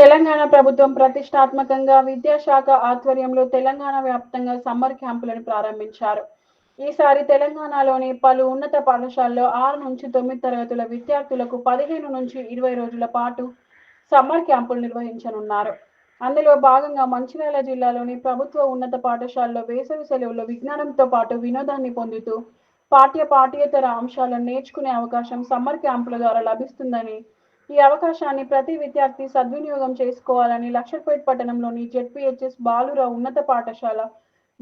తెలంగాణ ప్రభుత్వం ప్రతిష్టాత్మకంగా విద్యాశాఖ ఆధ్వర్యంలో తెలంగాణ వ్యాప్తంగా సమ్మర్ క్యాంపులను ప్రారంభించారు. ఈసారి తెలంగాణలోని పలు ఉన్నత పాఠశాలలో 6 నుంచి 9 తరగతుల విద్యార్థులకు 15 నుంచి 20 రోజుల పాటు సమ్మర్ క్యాంపులు నిర్వహించనున్నారు. అందులో భాగంగా మంచిర్యాల జిల్లాలోని ప్రభుత్వ ఉన్నత పాఠశాలలో వేసవి సెలవుల్లో విజ్ఞానంతో పాటు వినోదాన్ని పొందుతూ పాఠ్యేతర అంశాలను నేర్చుకునే అవకాశం సమ్మర్ క్యాంపుల ద్వారా లభిస్తుందని, ఈ అవకాశాన్ని ప్రతి విద్యార్థి సద్వినియోగం చేసుకోవాలని లక్షర్పేట్ పట్టణంలోని జెడ్పీహెచ్ఎస్ బాలురావు ఉన్నత పాఠశాల,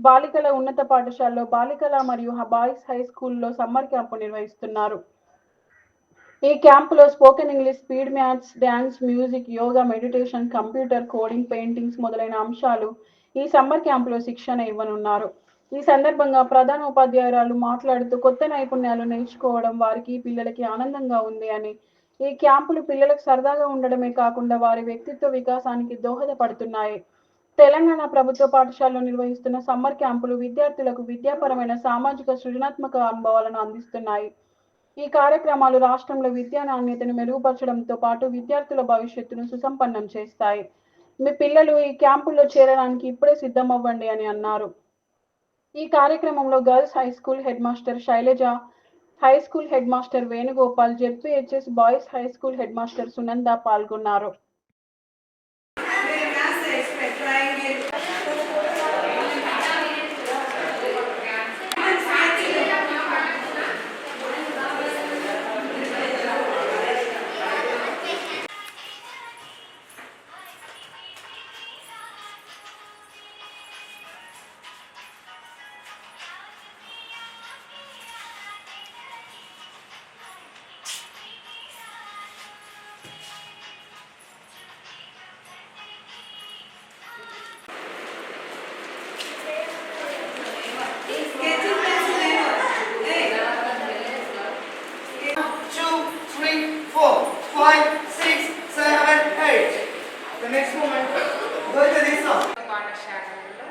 బాలికల ఉన్నత పాఠశాలలో బాలికల మరియు బాయ్స్ హై స్కూల్లో సమ్మర్ క్యాంపు నిర్వహిస్తున్నారు. ఈ క్యాంపులో spoken English, speed maths, dance, music, yoga, meditation, computer, coding, paintings మొదలైన అంశాలు ఈ సమ్మర్ క్యాంపులో శిక్షణ ఇవ్వనున్నారు. ఈ సందర్భంగా ప్రధాన ఉపాధ్యాయురాలు మాట్లాడుతూ కొత్త నైపుణ్యాలు నేర్చుకోవడం వారికి పిల్లలకి ఆనందంగా ఉంది అని, ఈ క్యాంపులు పిల్లలకు సరదాగా ఉండడమే కాకుండా వారి వ్యక్తిత్వ వికాసానికి దోహదపడుతున్నాయి. తెలంగాణ ప్రభుత్వ పాఠశాలలో నిర్వహిస్తున్న సమ్మర్ క్యాంపులు విద్యార్థులకు విద్యాపరమైన, సామాజిక, సృజనాత్మక అనుభవాలను అందిస్తున్నాయి. ఈ కార్యక్రమాలు రాష్ట్రంలో విద్యా నాణ్యతను మెరుగుపరచడంతో పాటు విద్యార్థుల భవిష్యత్తును సుసంపన్నం చేస్తాయి. మీ పిల్లలు ఈ క్యాంపుల్లో చేరడానికి ఇప్పుడే సిద్ధమవ్వండి అని అన్నారు. ఈ కార్యక్రమంలో girls high school head master Shailaja, high school head master Venugopal, ZPHS boys high school head master Sunanda పాల్గొన్నారు. పాఠశాలలో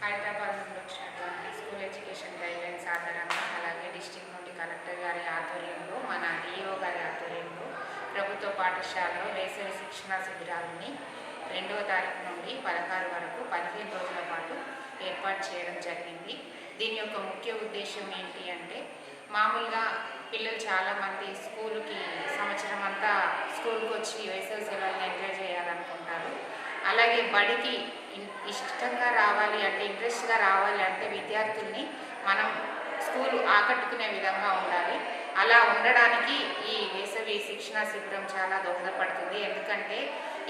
హైదరాబాద్ నుండి వచ్చినటువంటి స్కూల్ ఎడ్యుకేషన్ గైడ్లైన్స్ ఆధారంగా, అలాగే డిస్ట్రిక్ట్ నుండి కలెక్టర్ గారి ఆధ్వర్యంలో, మన డిఓ గారి ఆధ్వర్యంలో ప్రభుత్వ పాఠశాలలో వేసవి శిక్షణా శిబిరాలని 2వ తారీఖు నుండి 16 వరకు 15 రోజుల పాటు ఏర్పాటు చేయడం జరిగింది. దీని యొక్క ముఖ్య ఉద్దేశం ఏంటి అంటే, మామూలుగా పిల్లలు చాలామంది స్కూల్కి సంవత్సరం అంతా స్కూల్కి వచ్చి వేసవి సెలవులను ఎంజాయ్ చేయాలనుకుంటారు. అలాగే బడికి ఇష్టంగా రావాలి అంటే, ఇంట్రెస్ట్గా రావాలి అంటే విద్యార్థుల్ని మనం స్కూల్ ఆకట్టుకునే విధంగా ఉండాలి. అలా ఉండడానికి ఈ వేసవి శిక్షణా శిబిరం చాలా దోహదపడుతుంది. ఎందుకంటే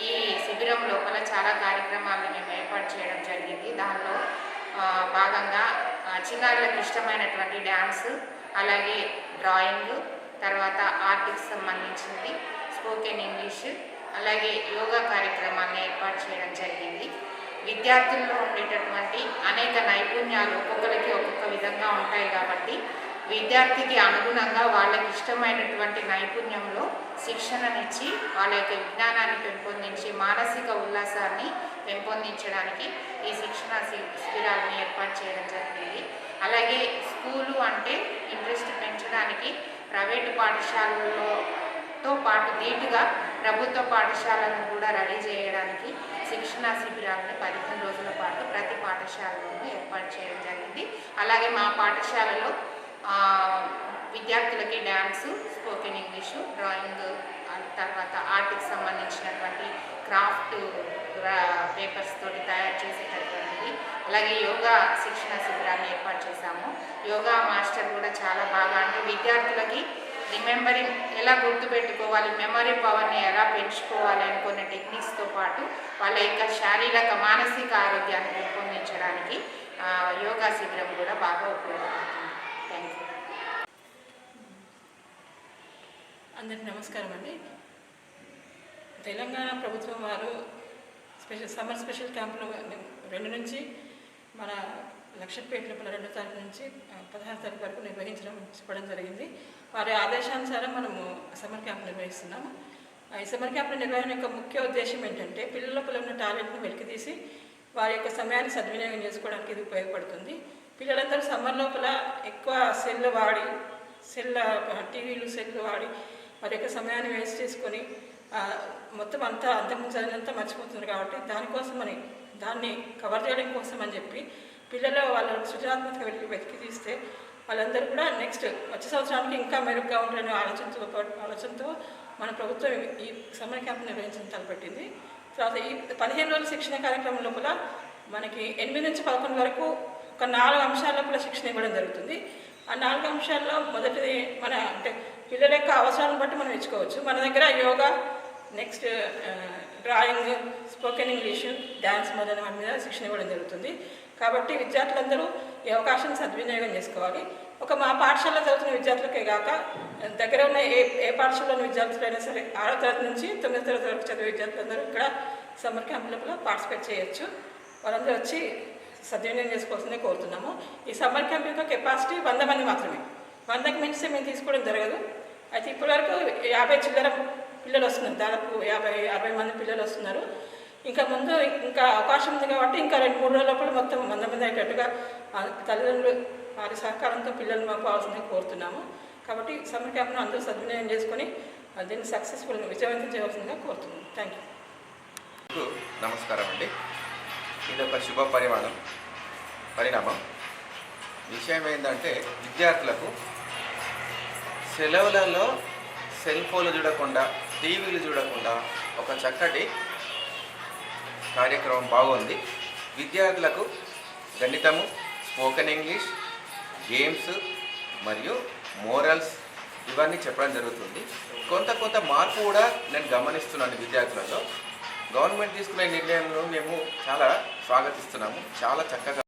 ఈ శిబిరం లోపల చాలా కార్యక్రమాలను మేము ఏర్పాటు చేయడం జరిగింది. దానిలో భాగంగా చిన్నారులకు ఇష్టమైనటువంటి డ్యాన్స్, అలాగే డ్రాయింగ్, తర్వాత ఆర్ట్కి సంబంధించింది, స్పోకెన్ ఇంగ్లీష్, అలాగే యోగా కార్యక్రమాన్ని ఏర్పాటు చేయడం జరిగింది. విద్యార్థుల్లో ఉండేటటువంటి అనేక నైపుణ్యాలు ఒక్కొక్కరికి ఒక్కొక్క విధంగా ఉంటాయి కాబట్టి విద్యార్థికి అనుగుణంగా వాళ్ళకి ఇష్టమైనటువంటి నైపుణ్యంలో శిక్షణనిచ్చి వాళ్ళ యొక్క విజ్ఞానాన్ని పెంపొందించి మానసిక ఉల్లాసాన్ని పెంపొందించడానికి ఈ శిక్షణా శిబిరాలను ఏర్పాటు చేయడం జరిగింది. అలాగే స్కూలు అంటే ఇంట్రెస్ట్ పెంచడానికి ప్రైవేటు పాఠశాలలతో పాటు ధీటుగా ప్రభుత్వ పాఠశాలను కూడా రెడీ చేయడానికి శిక్షణా శిబిరాలను 15 రోజుల పాటు ప్రతి పాఠశాలలోనూ ఏర్పాటు చేయడం జరిగింది. అలాగే మా పాఠశాలలో విద్యార్థులకి డ్యాన్సు, స్పోకెన్ ఇంగ్లీషు, డ్రాయింగ్, తర్వాత ఆర్ట్కి సంబంధించినటువంటి క్రాఫ్ట్ పేపర్స్ తోటి తయారు చేసేటటువంటిది, అలాగే యోగా శిక్షణ శిబిరాన్ని ఏర్పాటు చేశాము. యోగా మాస్టర్ కూడా చాలా బాగా, అంటే విద్యార్థులకి రిమెంబరింగ్ ఎలా గుర్తుపెట్టుకోవాలి, మెమరీ పవర్ని ఎలా పెంచుకోవాలి అని కొన్ని టెక్నిక్స్తో పాటు వాళ్ళ యొక్క శారీరక, మానసిక ఆరోగ్యాన్ని పెంపొందించడానికి యోగా శిబిరం కూడా బాగా ఉపయోగపడుతుంది. Thank you. అందరికీ నమస్కారం అండి. తెలంగాణ ప్రభుత్వం వారు సమ్మర్ స్పెషల్ క్యాంపులు 2 నుంచి మన లక్షపేట లోపల 2వ తారీఖు నుంచి 16వ తారీఖు వరకు చెప్పడం జరిగింది. వారి ఆదేశానుసారం మనము సమ్మర్ క్యాంప్ నిర్వహిస్తున్నాము. ఈ సమ్మర్ క్యాంపుల నిర్వహణ యొక్క ముఖ్య ఉద్దేశం ఏంటంటే, పిల్లల లోపల ఉన్న టాలెంట్ను వెలికితీసి వారి యొక్క సమయాన్ని సద్వినియోగం చేసుకోవడానికి ఇది ఉపయోగపడుతుంది. పిల్లలందరూ సమ్మర్ లోపల ఎక్కువ టీవీలు, సెల్లు వాడి వారి యొక్క సమయాన్ని వేస్ట్ చేసుకొని మొత్తం అంతా అంతకుముందు చదివినంతా మర్చిపోతున్నారు కాబట్టి దాన్ని కవర్ చేయడం కోసం అని చెప్పి పిల్లలు వాళ్ళ సృజనాత్మక వెతికి తీస్తే వాళ్ళందరూ కూడా నెక్స్ట్ వచ్చే సంవత్సరానికి ఇంకా మెరుగ్గా ఉండాలనే ఆలోచనతో మన ప్రభుత్వం ఈ సమ్మర్ క్యాంప్ నిర్వహించడం తలపెట్టింది. తర్వాత ఈ 15 రోజుల శిక్షణ కార్యక్రమం లోపల మనకి 8 నుంచి 11 వరకు ఒక 4 అంశాల లోపల శిక్షణ ఇవ్వడం జరుగుతుంది. ఆ 4 అంశాల్లో మొదటిది అంటే పిల్లల యొక్క అవసరాలను బట్టి మనం ఎంచుకోవచ్చు. మన దగ్గర yoga, next drawing, spoken English, dance మొదలైన వాటి మీద శిక్షణ ఇవ్వడం జరుగుతుంది. కాబట్టి విద్యార్థులందరూ ఈ అవకాశాన్ని సద్వినియోగం చేసుకోవాలి. మా పాఠశాలలో చదువుతున్న విద్యార్థులకే కాక దగ్గర ఉన్న ఏ పాఠశాలలోని విద్యార్థులైనా సరే 6వ తరగతి నుంచి 9వ తరగతి వరకు చదివే విద్యార్థులందరూ ఇక్కడ సమ్మర్ క్యాంప్ లోపల పార్టిసిపేట్ చేయొచ్చు. వాళ్ళందరూ వచ్చి సద్వినియోగం చేసుకోవాల్సిందే కోరుతున్నాము. ఈ సమ్మర్ క్యాంప్ యొక్క కెపాసిటీ 100 మంది మాత్రమే. 100కి మించి మేము తీసుకోవడం జరగదు. అయితే ఇప్పటివరకు 50 చిల్లర పిల్లలు వస్తున్నారు, దాదాపు 50-60 మంది పిల్లలు వస్తున్నారు. ఇంకా ముందు ఇంకా అవకాశం ఉంది కాబట్టి ఇంకా 2-3 రోజుల లోపల మొత్తం 100 మంది అయ్యేటట్టుగా తల్లిదండ్రులు వారి సహకారంతో పిల్లల్ని పంపవలసిందిగా కోరుతున్నాము. కాబట్టి సమ్మర్ క్యాంప్ను అందరూ సద్వినియోగం చేసుకొని దీన్ని సక్సెస్ఫుల్గా విజయవంతం చేయవలసిందిగా కోరుతున్నాము. Thank you. నమస్కారం అండి. ఇది ఒక శుభ పరిణామం. విషయం ఏంటంటే విద్యార్థులకు సెలవులలో సెల్ ఫోన్లు చూడకుండా, టీవీలు చూడకుండా ఒక చక్కటి కార్యక్రమం బాగుంది. విద్యార్థులకు గణితము, స్పోకెన్ ఇంగ్లీష్, గేమ్స్ మరియు మోరల్స్ ఇవన్నీ చెప్పడం జరుగుతుంది. కొంత మార్పు కూడా నేను గమనిస్తున్నాను విద్యార్థులలో. గవర్నమెంట్ తీసుకునే నిర్ణయంలో మేము చాలా స్వాగతిస్తున్నాము. చాలా చక్కగా